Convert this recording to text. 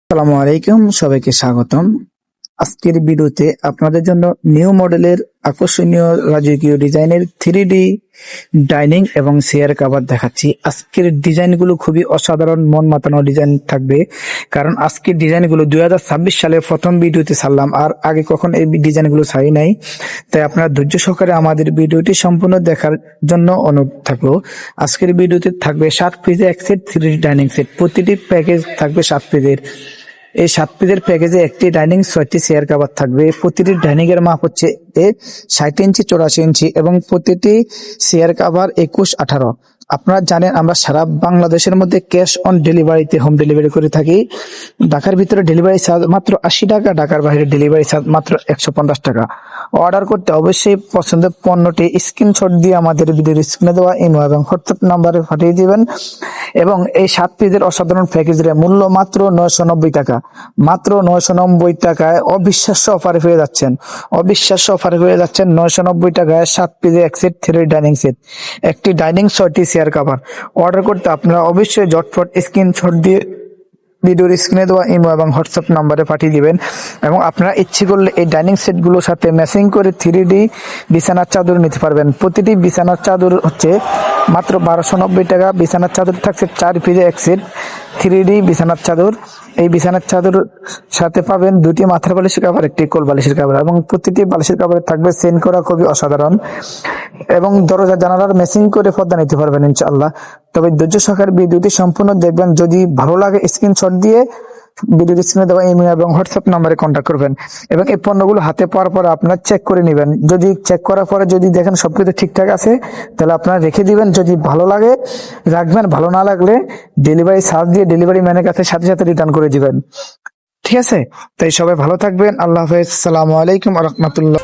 আসসালামু আলাইকুম, সবাইকে স্বাগতম। আজকের ভিডিওতে আপনাদের জন্য নিউ মডেলের আকর্ষণীয় রাজকীয় ডিজাইনের 3D ডাইনিং এবং চেয়ার কভার দেখাচ্ছি। আজকের ডিজাইনগুলো খুবই অসাধারণ, মন মাতানো ডিজাইন থাকবে, কারণ আজকের ডিজাইনগুলো 2026 সালে প্রথম ভিডিওতে ছাড়লাম, আর আগে কখন এই ডিজাইনগুলো ছাড়ি নাই। তাই আপনারা ধৈর্য সহকারে আমাদের ভিডিওটি সম্পূর্ণ দেখার জন্য অনুরোধ থাকলো। আজকের ভিডিওতে থাকবে 7 পিসের এক সেট 3D ডাইনিং সেট। প্রতিটি প্যাকেজ থাকবে 7 পিসের। এই 7 পিসের প্যাকেজে একটি ডাইনিং, 6টি চেয়ার কভার থাকবে। প্রতিটি ডাইনিং এর মাপ হচ্ছে 60 ইঞ্চি 84 ইঞ্চি এবং প্রতিটি চেয়ার কভার 21-18। আপনারা জানেন আমরা সারা বাংলাদেশের মধ্যে ক্যাশ অন ডেলিভারিতে হোম ডেলিভারি করে থাকি। ঢাকার ভিতরে ডেলিভারি চার্জ মাত্র 80 টাকা, ঢাকার বাইরে ডেলিভারি চার্জ মাত্র 150 টাকা। অর্ডার করতে অবশ্যই পছন্দের পণ্যটি স্ক্রিনশট দিয়ে আমাদের ভিডিওর স্ক্রিনে দেওয়া ইমো এবং হোয়াটসঅ্যাপ নাম্বারে পাঠিয়ে দিবেন। এবং এই 7 পিসের অসাধারণ প্যাকেজের মূল্য মাত্র 990 টাকা। মাত্র 990 টাকায় অবিশ্বাস্য অফারে পেয়ে যাচ্ছেন। 990 টাকায় 7 পিসের এক সেট 3D ডাইনিং সেট, একটি ডাইনিং, 6টি চেয়ার কভার। অর্ডার করতে আপনারা অবশ্যই ঝটপট স্ক্রিনশট দিয়ে ভিডিওর স্ক্রিনে দেওয়া ইমো এবং হোয়াটসঅ্যাপ নাম্বারে পাঠিয়ে দিবেন। এবং আপনারা ইচ্ছে করলে এই ডাইনিং সেটগুলোর সাথে ম্যাচিং করে 3D বিছানার চাদর নিতে পারবেন। প্রতিটি বিছানার চাদর হচ্ছে মাত্র 1290 টাকা। বিছানার চাদর থাকছে 4 পিসে এক সেট 3D বিছানার চাদর। এই বিছানার চাদর সাথে পাবেন 2টি মাথার বালিশের কভার, একটি কোল বালিশের কভার, এবং প্রতিটি বালিশের কভারে থাকবে সেন করা, খুবই অসাধারণ। এবং দরজা জানালার ম্যাচিং করে পর্দা নিতে পারবেন ইনশাআল্লাহ। তবে ধৈর্য সহকারে ভিডিওটি সম্পূর্ণ দেখবেন। যদি ভালো লাগে স্ক্রিনশট দিয়ে ভিডিও স্ক্রিনে দেওয়া ইমেল এবং হোয়াটসঅ্যাপ নাম্বারে কন্ট্যাক্ট করবেন। এবং এই পণ্যগুলো হাতে পাওয়ার পর আপনারা চেক করে নেবেন। যদি চেক করার পরে যদি দেখেন সবকিছু ঠিকঠাক আছে, তাহলে আপনারা রেখে দিবেন। যদি ভালো লাগে রাখবেন, ভালো না লাগলে ডেলিভারি চার্জ দিয়ে ডেলিভারি ম্যানের কাছে সাথে সাথে রিটার্ন করে দিবেন। ঠিক আছে? তাই সবাই ভালো থাকবেন। আল্লাহ হাফেজ। আসসালামু আলাইকুম ওয়া রাহমাতুল্লাহ।